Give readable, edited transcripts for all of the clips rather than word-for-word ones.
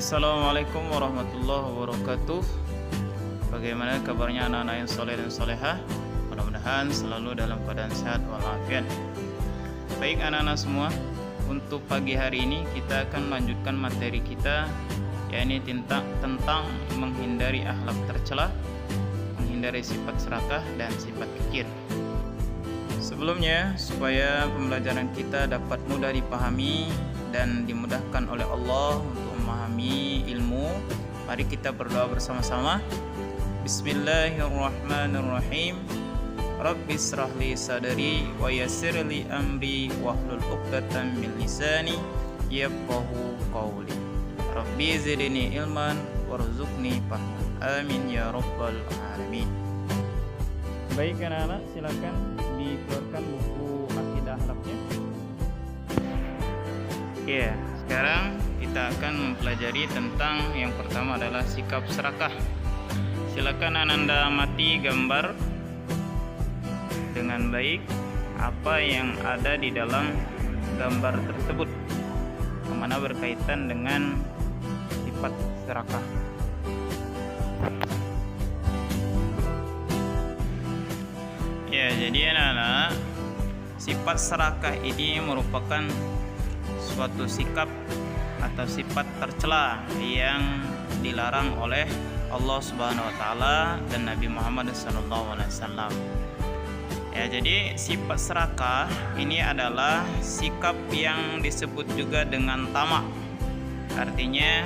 Assalamualaikum warahmatullahi wabarakatuh. Bagaimana kabarnya anak-anak yang soleh dan solehah? Mudah-mudahan selalu dalam keadaan sehat walafiat. Baik anak-anak semua, untuk pagi hari ini kita akan melanjutkan materi kita, yaitu tentang menghindari akhlak tercela, menghindari sifat serakah dan sifat kikir. Sebelumnya, supaya pembelajaran kita dapat mudah dipahami dan dimudahkan oleh Allah untuk memahami ilmu, mari kita berdoa bersama-sama. Bismillahirrahmanirrahim. Rabbi israh li sadri wa yassir li amri wahlul 'uqdatam min lisani yafqahu qawli. Rabbi zidni ilman warzuqni fahman. Amin ya rabbal alamin. Baik anak-anak, silakan dikeluarkan buku akidah akhlaknya. Ya, sekarang kita akan mempelajari tentang yang pertama adalah sikap serakah. Silakan Ananda amati gambar dengan baik apa yang ada di dalam gambar tersebut, yang mana berkaitan dengan sifat serakah. Ya, jadi anak-anak, sifat serakah ini merupakan suatu sikap atau sifat tercela yang dilarang oleh Allah Subhanahu wa taala dan Nabi Muhammad SAW. Ya, jadi sifat serakah ini adalah sikap yang disebut juga dengan tamak. Artinya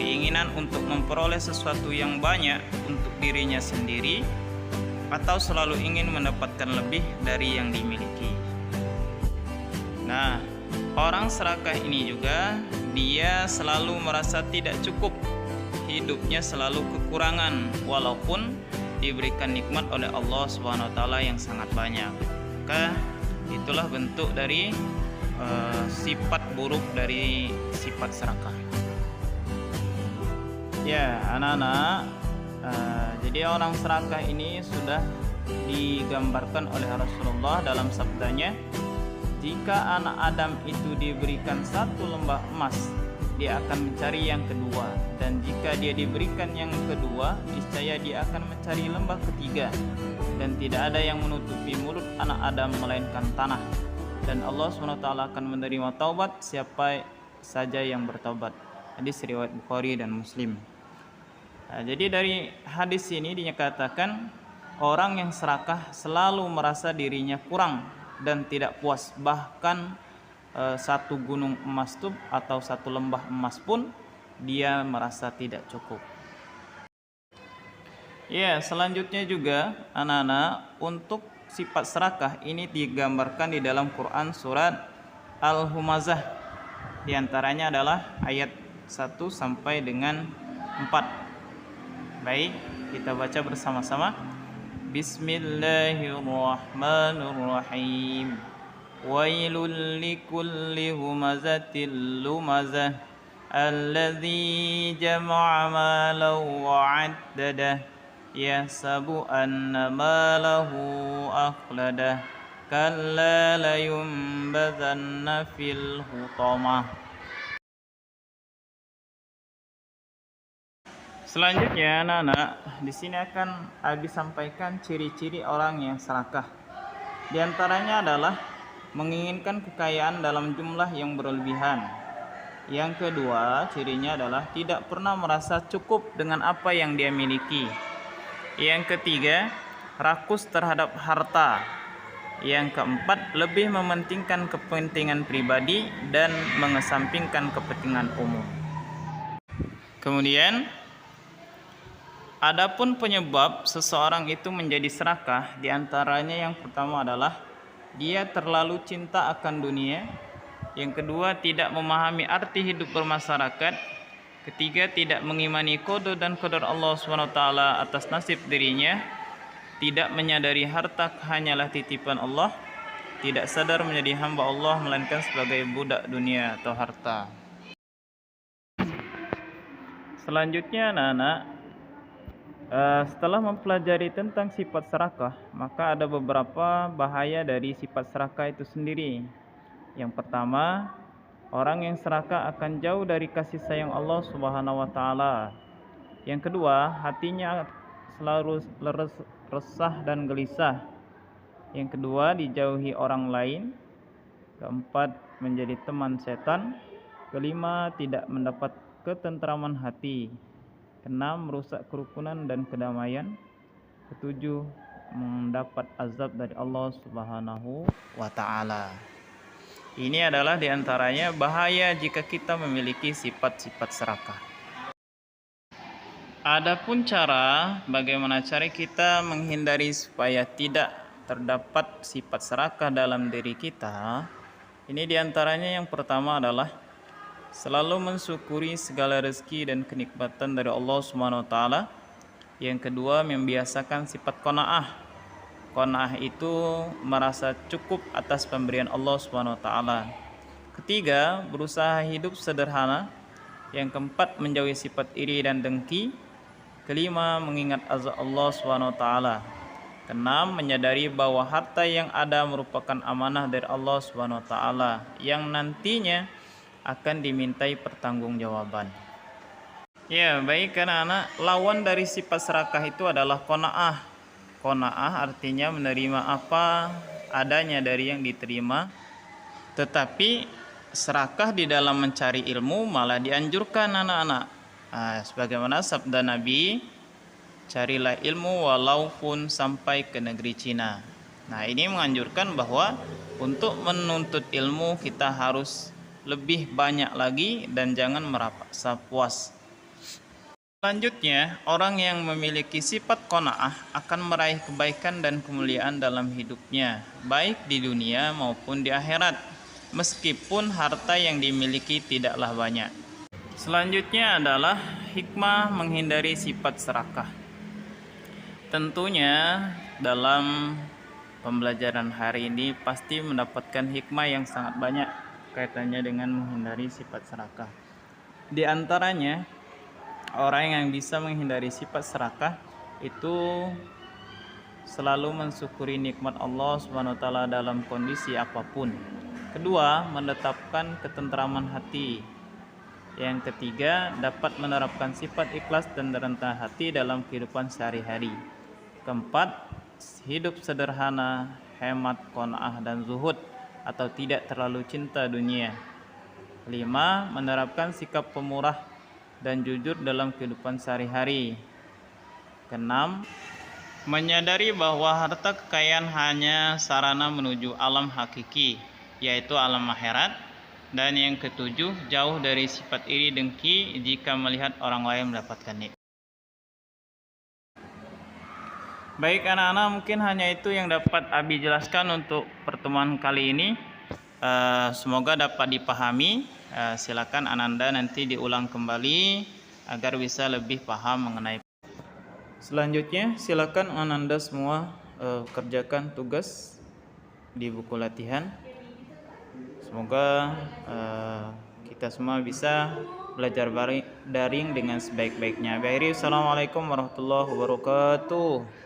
keinginan untuk memperoleh sesuatu yang banyak untuk dirinya sendiri, atau selalu ingin mendapatkan lebih dari yang dimiliki. Nah, orang serakah ini juga dia selalu merasa tidak cukup, hidupnya selalu kekurangan walaupun diberikan nikmat oleh Allah Subhanahu wa taala yang sangat banyak. Maka itulah bentuk dari sifat buruk dari sifat serakah. Ya, anak-anak, jadi orang serakah ini sudah digambarkan oleh Rasulullah dalam sabdanya, jika anak Adam itu diberikan satu lembah emas, dia akan mencari yang kedua, dan jika dia diberikan yang kedua, niscaya dia akan mencari lembah ketiga, dan tidak ada yang menutupi mulut anak Adam melainkan tanah, dan Allah SWT akan menerima taubat siapa saja yang bertaubat. Hadis riwayat Bukhari dan Muslim. Nah, jadi dari hadis ini dinyatakan orang yang serakah selalu merasa dirinya kurang dan tidak puas, bahkan satu gunung emas tuh atau satu lembah emas pun dia merasa tidak cukup. Ya, selanjutnya juga anak-anak, untuk sifat serakah ini digambarkan di dalam Quran surat Al-Humazah. Di antaranya adalah ayat 1 sampai dengan 4. Baik, kita baca bersama-sama. Bismillahirrahmanirrahim. Wailul likulli humazatil lumazah alladzi jama'a malahu wa'addadah yahsabu anna malahu akhladah kalla layumbazanna fil hutamah. Selanjutnya anak-anak, di sini akan Abi sampaikan ciri-ciri orang yang serakah. Di antaranya adalah menginginkan kekayaan dalam jumlah yang berlebihan. Yang kedua, cirinya adalah tidak pernah merasa cukup dengan apa yang dia miliki. Yang ketiga, rakus terhadap harta. Yang keempat, lebih mementingkan kepentingan pribadi dan mengesampingkan kepentingan umum. Kemudian, adapun penyebab seseorang itu menjadi serakah, diantaranya yang pertama adalah dia terlalu cinta akan dunia. Yang kedua, tidak memahami arti hidup bermasyarakat. Ketiga, tidak mengimani qada dan qadar Allah SWT atas nasib dirinya. Tidak menyadari harta hanyalah titipan Allah. Tidak sadar menjadi hamba Allah melainkan sebagai budak dunia atau harta. Selanjutnya anak-anak, setelah mempelajari tentang sifat serakah, maka ada beberapa bahaya dari sifat serakah itu sendiri. Yang pertama, Orang yang serakah akan jauh dari kasih sayang Allah Subhanahu wa taala. Yang kedua, hatinya selalu resah dan gelisah. Yang kedua, dijauhi orang lain. Keempat, menjadi teman setan. Kelima, tidak mendapat ketentraman hati. Keenam, merusak kerukunan dan kedamaian. Ketujuh, mendapat azab dari Allah Subhanahu wa taala. Ini adalah diantaranya bahaya jika kita memiliki sifat-sifat serakah. Adapun cara bagaimana cara kita menghindari supaya tidak terdapat sifat serakah dalam diri kita. Ini diantaranya yang pertama adalah selalu mensyukuri segala rezeki dan kenikmatan dari Allah Subhanahu wa taala. Yang kedua, membiasakan sifat qanaah. Qanaah itu merasa cukup atas pemberian Allah Subhanahu wa taala. Ketiga, berusaha hidup sederhana. Yang keempat, menjauhi sifat iri dan dengki. Kelima, mengingat azab Allah Subhanahu wa taala. Keenam, menyadari bahwa harta yang ada merupakan amanah dari Allah Subhanahu wa taala yang nantinya akan dimintai pertanggungjawaban. Ya, baik anak-anak, lawan dari sifat serakah itu adalah qanaah. Qanaah artinya menerima apa adanya dari yang diterima. Tetapi serakah di dalam mencari ilmu malah dianjurkan anak-anak. Sebagaimana sabda Nabi, carilah ilmu walaupun sampai ke negeri Cina. Nah, ini menganjurkan bahwa untuk menuntut ilmu kita harus lebih banyak lagi dan jangan merasa puas. Selanjutnya, orang yang memiliki sifat qanaah akan meraih kebaikan dan kemuliaan dalam hidupnya, baik di dunia maupun di akhirat, meskipun harta yang dimiliki tidaklah banyak. Selanjutnya adalah hikmah menghindari sifat serakah. Tentunya dalam pembelajaran hari ini pasti mendapatkan hikmah yang sangat banyak kaitannya dengan menghindari sifat serakah. Di antaranya, orang yang bisa menghindari sifat serakah itu selalu mensyukuri nikmat Allah Subhanahu wa taala dalam kondisi apapun. Kedua, menetapkan ketentraman hati. Yang ketiga, dapat menerapkan sifat ikhlas dan rendah hati dalam kehidupan sehari-hari. Keempat, hidup sederhana, hemat, qanaah dan zuhud atau tidak terlalu cinta dunia. Kelima, menerapkan sikap pemurah dan jujur dalam kehidupan sehari-hari. Keenam, menyadari bahwa harta kekayaan hanya sarana menuju alam hakiki, yaitu alam akhirat. Dan yang ketujuh, jauh dari sifat iri dengki jika melihat orang lain mendapatkan nikmat. Baik anak-anak, mungkin hanya itu yang dapat Abi jelaskan untuk pertemuan kali ini. Semoga dapat dipahami. Silakan Ananda nanti diulang kembali agar bisa lebih paham mengenai. Selanjutnya silakan Ananda semua kerjakan tugas di buku latihan. Semoga kita semua bisa belajar daring dengan sebaik-baiknya. Assalamualaikum warahmatullahi wabarakatuh.